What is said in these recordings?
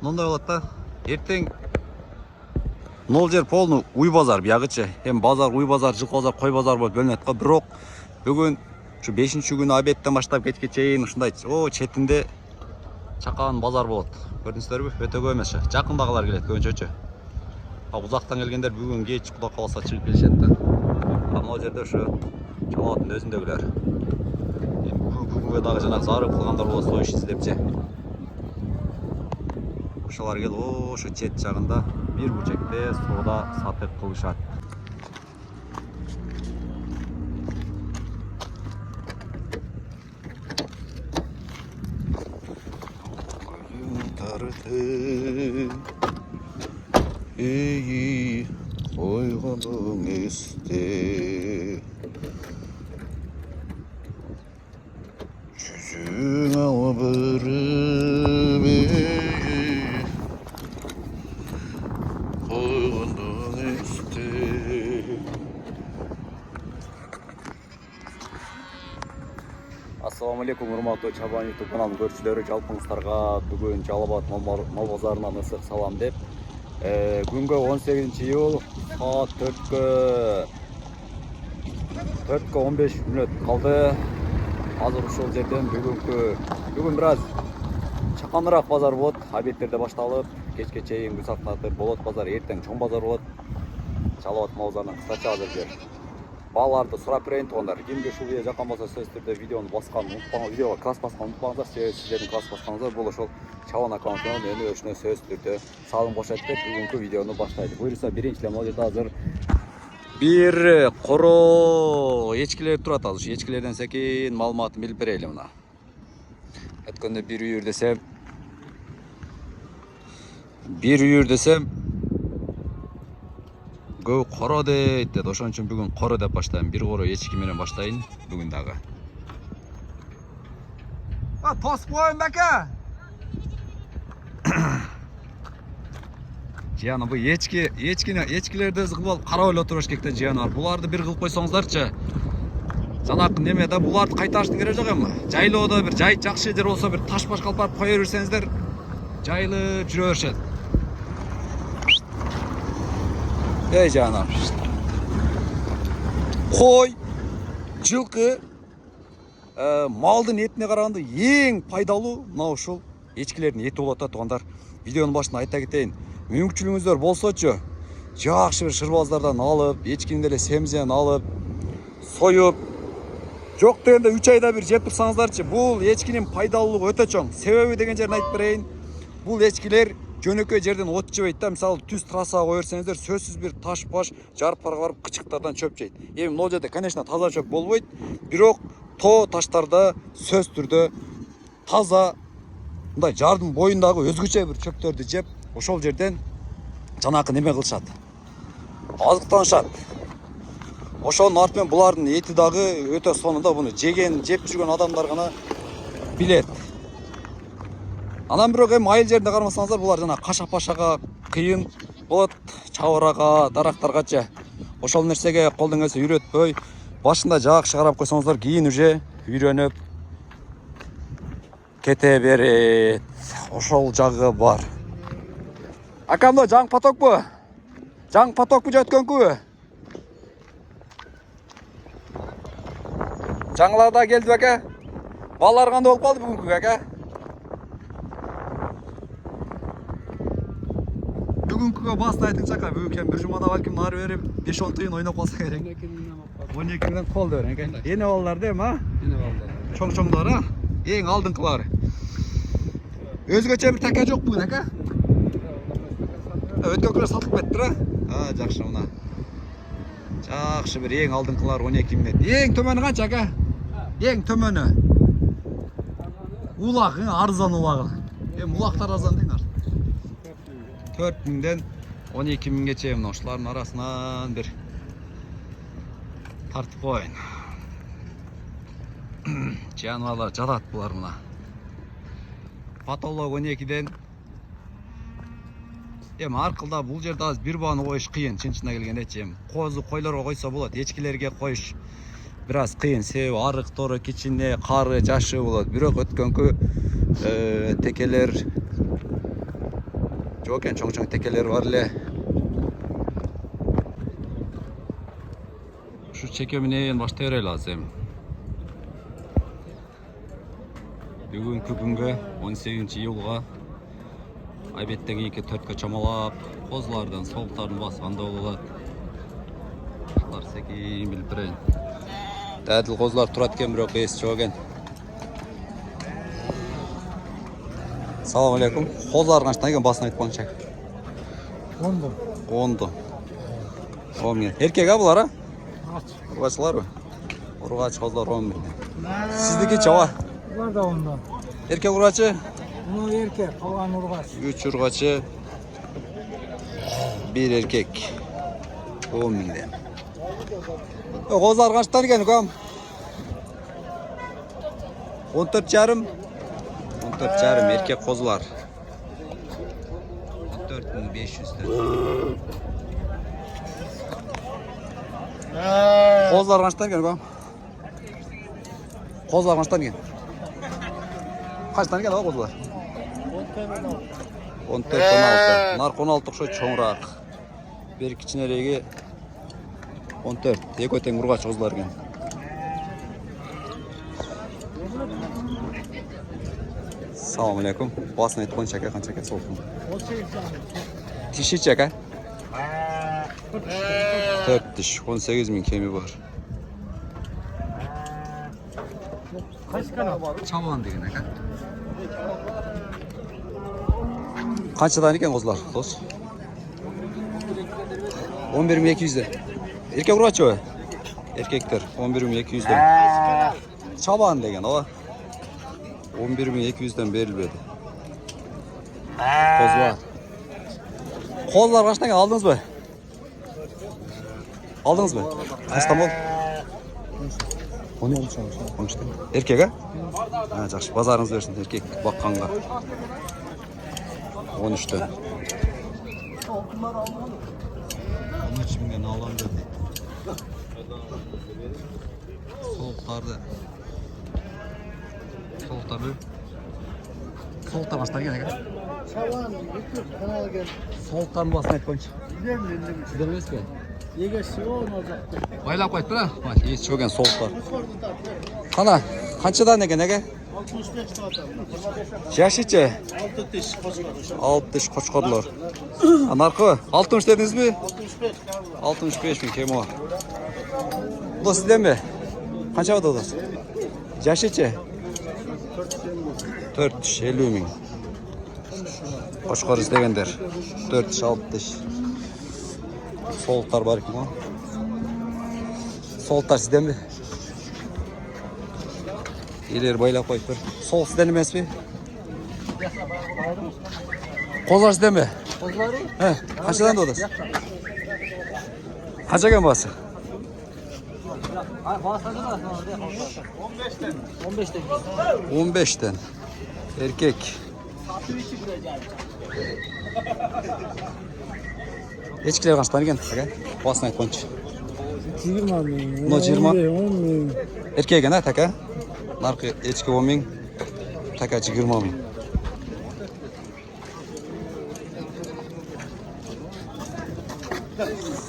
мындай болот да. Эртең нол жер полный уй базар биягычы. Эми базар, уй базар, жылкы базар, кой базар болуп бөлүнөт го. Бирок бүгүн ушу 5-күнү обедтен баштап кечке чейин ушундай четинде чакан базар болот. Көрдүңүздөрбү? Өтө көп эмес. Жакындагылар келет көбүнчөчү. Узактан келгендер бүгүн кеч Кудай кааласа чыгып келишет да. Могу жерде ушу Чалабаттын өзүндөгүлөр. Эми бүгүнгө дагы жанагы зарыл кылгандар болот, союш издепчи. Ошолар келип, ошо чет жагында бир бучекте соода сатык кылышат. Эй, койгондуң эсте. Жүзүң абырып койгондуң эсте. Ассаламу алейкум, урматтуу Чабан YouTube каналынын көрүүчүлөрү, жалпыңыздарга бүгүн Жалал Абад мал базарынан ысык салам деп. Күнгө 18-iyul saat 4-кө 15 мүнөт калды. Азыр ушул жерден бүгүн бир аз чаканыраак базар болот. Обедтерде башталып, кечке чейин Гүсактаты болот базар, эртең чоң базар болот. Жалал Абад мал базарынан кыскача азыр жер. Баларды сурап берейин тугандар. Кимге ушул видео жаккан болсо сөзсүз түрдө видеону баскан унутпаңыз, видеого класс баскан унутпаңыздар. Сиздердин класс басканыңыздар бул ошол Чабан аккаунтунан мени өчүнө сөзсүз түрдө салым кошот деп бүгүнкү видеону баштайт. Буюрса биринчиден могу жерде азыр бир коро эчкилер турат. Азыр ушу эчкилерден секин маалыматын билип берели мына. Өткөндө бир үйүр десем көп коро дейт. Ошон үчүн бүгүн коро деп баштайм. Бир коро эчки менен баштайын бүгүн дагы. Тосуп коеюн бака. Жана бу эчкилерди кылып алып карап эле отуруш керек да жана. Буларды бир кылып койсоңуздарчы. Жанакы неме да буларды кайташтын кереги жок эми. Жайлоодо бир жакшы жер болсо бир таш-баш калып барып кое берсеңиздер жайлып жүрө беришет. Эй жанам. Кой, жылкы малдын этине караганда эң пайдалуу мына ушул эчкилердин эти болот да тугандар. Видеонун башында айта кетейин. Мүмкүнчүлүгүңүздөр болсочу, жакшы бир шырбаздардан алып, эчкинин эле семизинен алып, союп, жок дегенде 3 айда бир жеп турсаңыздарчы, бул эчкинин пайдалуулугу өтө чоң. Себеби деген жерин айтып берейин. Бул эчкилер жөнөкөй жерден от жебейт да. Мисалы түз трассага кое берсеңиздер, сөзсүз бир таш-баш жарыптарга барып кычыктардан чөп жейт. Эми могу жерде, конечно, таза чөп болбойт, бирок тоо таштарда сөз түрдө таза мындай жардын боюндагы өзгөчө бир чөптөрдү жеп, ошол жерден жанакы неме кылышат. Азыктанышат. Ошонун арты менен булардын эти дагы өтө сонунда, буну жеп жүргөн адамдар гана билет. Анан бирок эми айыл жеринде кармасаңыздар, булар жана кашап-пашага кыйын болот, чабырага, дарактаргачы. Ошол нерсеге колдон келсе үйрөтпөй, башында жакшы карап койсоңуздар, кийин уже үйрөнүп кете берет. Ошол жагы бар. Акамдо жаңы потокпу? Жаңы потокпу же өткөнкүбү? Жаңыларда келди бака. Балалар кандай болуп калды бүгүнкү ака? Бүгүнкүгө басты айтыңчы ака. Бүгүнкү бир жумада балким нары берип 5-10 тыйын ойноп калса керек. 12-ден колду берин экен. Эне балдар дейм, а? Эне балдар. Чоң-чоңдор, а? Эң алдыңкылар. Өзгөчө бир така жок бүгүн ака? Өткөнкүлөр сатылып кеттир, а? Жакшы мына. Жакшы бир эң алдыңкылар 12 мүнөт. Эң төмөнү канча ака? Эң төмөнү. Улак, арзан улагы. Эми улактар арзан дейм. 4000ден 12000ге чейин мына ушулардын арасынан бир тартып коеюн. Жаныбарлар жатат булар мына. Потолок 12ден. Эми аркылда бул жерде азыр бир бааны коюш кыйын, чын-чынына келгендечи. Козу койлорго койсо болот, эчкилерге коюш бир аз кыйын. Себеби арык тору, кичине, кары, жашы болот. Бирок өткөнкү текелер Жоқ екен, чоң-чоң текелер бар эле. Şu çeke menен баштай берели азыр. Бүгүнкү күнгө 18-июлга айбеттен 2-4 чамалап козулардын солуктарын басканда болот. Ушулар секин билип берейин. Дадыл козулар турат экен, бирок эс жок экен. Салам алейкум. Козулар канча экен басын айтып коюңчу. 10. Эркек а булар, а? Ургачыларбы? Ургач козулар 10 000. Сиздики чаба? Bunlar da ondan. Erkek urgacı? Bunu erkek, kalan urgaç. 3 urgacı, 1 erkek. 10 000'den. Kozlar kaçtan ekan ukam? 14,5. 14,5 erkek kozlar. 14.500'den. Kozlar kaçtan ekan ukam? Kozlar kaçtan ekan? Kaçtan ekan o kozlar? 14-16. Nark 16 okşo çoğunrak. Bir kiçineregi 14. Tek öten urgaç kozlar ekan. Assalamu alaikum. Basın aytып koyun çaka kança ekan solkun. Tişi çaka? 4 diş. 18 000 kemi var. Kaç kanal? Çaban degen ekan. Kaçadan ekan kozlar? Dost. 11.200'den. Erkek urgaç o. Erkekler 11.200'den. Çaban degen o. 11.200'den berilmedi. Kozlar. Kozlar kaçtan ekan aldınız mı? Aldınız mı? Kaçtan bol? 13'ten. Erkek ha? Ha, жақсы. Bazarınız versin erkek bakkanға. 13'ten. 13 000'den alan dedi. Soğuktardı. Soğuktardı. Soğuktar kaçtan ekan? Çavan, bütün kanal gel. Soğuktarın basını aytып koyunчу. Bilmiyorum. Sizler emesmi? Yegesi o olacak. Байлап коюп тура. Ес чөген соғуктар. Кана, канчадан экен эге? 65 saat. Жашычы? 6 diş koçlar. 6 диш кочкорлор. Наркы 60 дедиңизби? 65 kanal. 65 000 кеми бар. Бул сизденби? Канча бат одос? Жашычы? 4 диш 50 000. Кочкор издегендер. 4 диш 6 диш. Soğuklar var ki o. Soğuklar sizden mi? İleri bayla koyup dur. Soğuk sizden emez mi? Kozlar sizden mi? Kozları? He. Kaçadan da odası? Kaça gen bası? 15'ten. 15'ten. 15'ten. Erkek. Echkiler kaçtan ekan? Basın aytып koyunчu. 20 000. No 20. 10 000. Erkek ekan ha taka? Narkı echki 10 000. Taka 20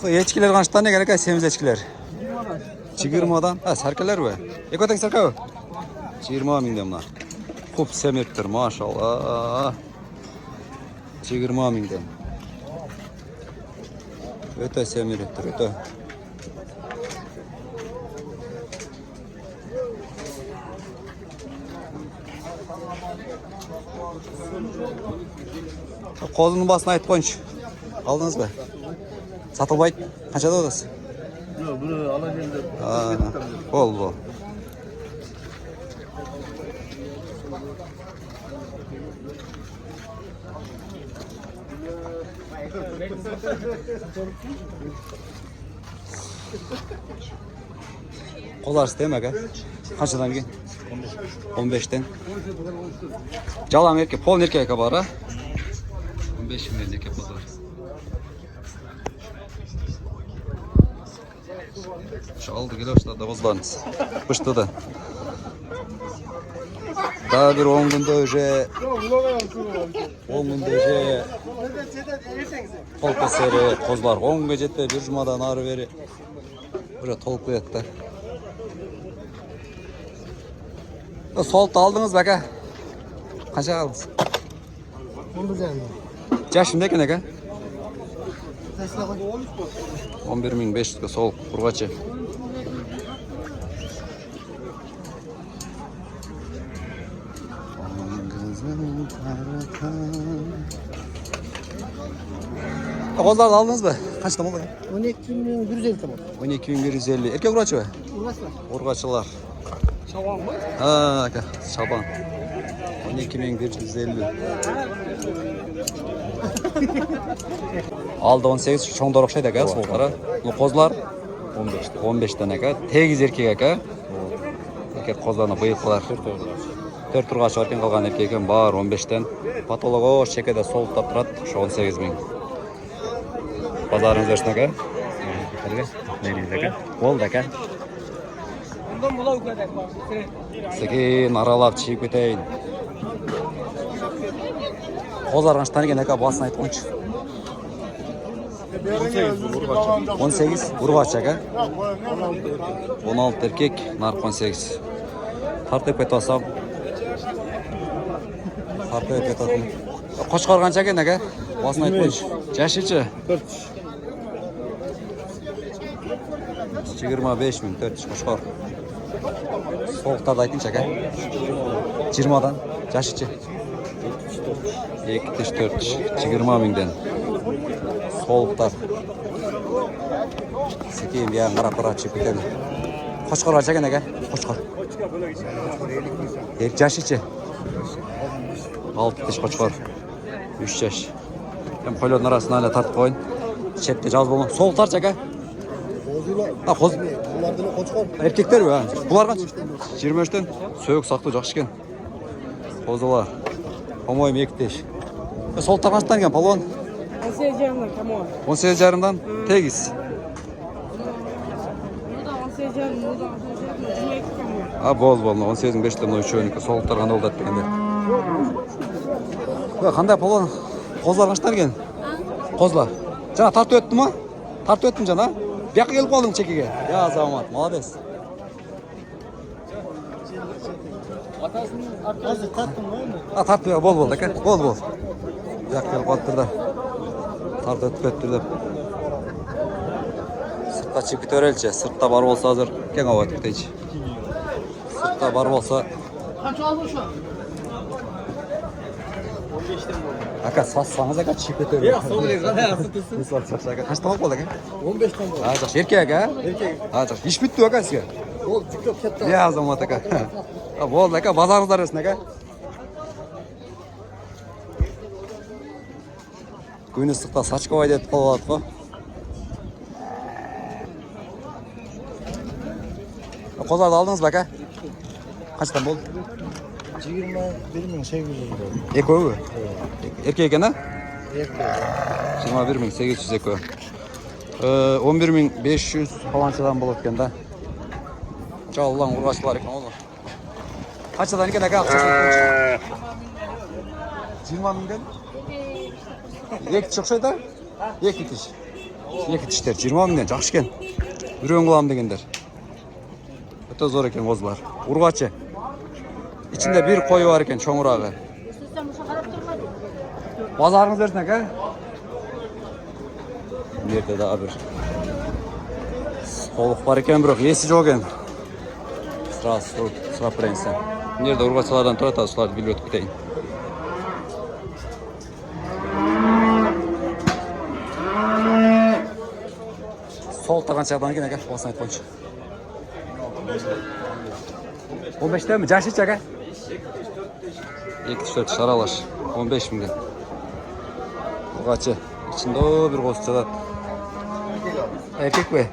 000. Echkiler kaçtan ekan aka? Semiz echkiler. 20'dan. Ha, sarkalar mı? Ekotek sarka. 20 000'den bunlar. Kup semirttir maşallah. 20 000'den. Öte semirttir öte. Kozunun basını aytып koyunчu. Aldınız mı? Satılbayt. Kaçada odası? Yok, bunu alacağım. Bol. Kozlar isteyem aka. Kaçadan ekan? 15'ten. Jalan erkek, pol erkek aka var ha? 15 000'den erkek kozlar. Şu aldı gele başladı kozlarınız. Bıştı da. Daha bir 10 günde öce 10 günde öce толық сері қозылар 10-ға жетті бір жұмадан ары бері уже толық қояды да. Солты алдыңыз ба ака? Қанша алдыңыз? 11.500. Жашында екен ака? 11.500-ге солық ұрғачы. Қозларды алдыңыз ба? Қаншта болды? 12.150 tamam. 12.150. Еркек ұрғачы ба? Ұрғачылар. Şaban mı? Ha, şaban. 12.150. Aldı 18 çoğunlar okşaydı aka soğuklara. Kozlar 15'ten aka. Tegiz erkek aka. Erkek kozlarına bıyıklar. 4 turga çarpın kalgan erkekken var 15'ten. Patologo şekede soğuktap durat. Şu 18.000. Pazarınız versin aka. Neyiniz aka? Oldu aka. Sekin aralap çiğip кетейін. Қозлар қаншадан екен ака басын айтып қойшы. 18 ұрғач ака. 16 еркек, нарық 18. Тартып кетіп алсам. Тартып кетіп алсам. Қошқар қанша екен ака? Басын айтып қойшы. Жашычы? 25.000 400 қошқар. Soğukta da айтыңшы ака. 20'dan. Жашычы? 2-4 20.000'den. Soğuktar. Sekeyim bir yan qara çıkıp gidelim. Qo'shqor qancha ekan aka? Qo'shqor. Jashычы? 6 tish qo'shqor. 3 yaş. Hem qo'ylarning arasına hala tartib qo'ying. Chetga javoz bo'lma. So'g'tarchi aka? Ha, qo'z. Bulardan qo'shqor. Erkekler mi ha? Bular qancha? 23'ten. So'yuq saqlı yaxshi ekan. Qo'zilar. По-моему, 2 tish. Sol taraftan ekan palvon. 18 jarımdan tamam. 18 jarımdan tegiz. Bu da 18 jarım, bu da 18 jarım. 22 tamam. Ha, bol 18'in 5'ten üçöөнүкү soğuktar qanday болот дегенде. Qanday palvon? Qozlar qanchadan ekan? Qozlar. Жана тартып өттүм ма? Тартып өттүм жана. Бияққа келип калдың чекеге. Я азамат, молодец. Azı tattın var mı? Ha, тартып бол aka. Бол. Бияққа келип калыптыр да. Тартып өтүп өттүр деп. Сыртқа чыгып кете береличи. Сыртта бар болсо азыр кең аба өтүп кетейчи. Сыртта бар болсо. Kaç aldın şu an? 15'ten oldu. Aka sassаңыз aka чыгып кете берет. Yok, sol değil. Hadi asıtırsın. Мисалы чакча aka. Канча болуп калды aka? 15'ten oldu. Ha, жакшы. Эркек aka? Erkek. Ha, жакшы. Иш бүттү aka сизге? Ol, TikTok chatta. Я азамат aka. Ha, болду aka. Базарыңыздар берсин aka. Күн ыстықта сачковай деп қалып жатыр ғой. Қозларды алдыңыз ба ака? Қаншадан болды? 21.800 oldu. Екеуі? Еркек екен, а? Erkek. 21.800 екеуі. 11.500 қаланшадан болады екен да. Жаллан ұрғашылар екен олар. Қаншадан екен ака? 20.000-ден? Екі тіш ұқсайды? Екі тіш. Екі тіштер 20.000-ден жақсы екен. Үрен қыламын дегендер. Өте зор екен қозылар. Ұрғачы. İçinde bir koyu var ekan, çoğurағы. Bazarыңыз берсін ака. Bu yerде daha bir солық бар екен, бірақ есі жоқ екен. Сұрап бірейін сен. Bu yerде ұрғачылардан тұрады, соларды біліп өтіп кетейін. Солықта қанша жағдан екен ака? Басын айтып қойшы. 15'te mi? Жашычы ака? 2-4 аралаш. 15.000'den. Ұрғачы. İçinde bir qoz çalat. Erkek mi?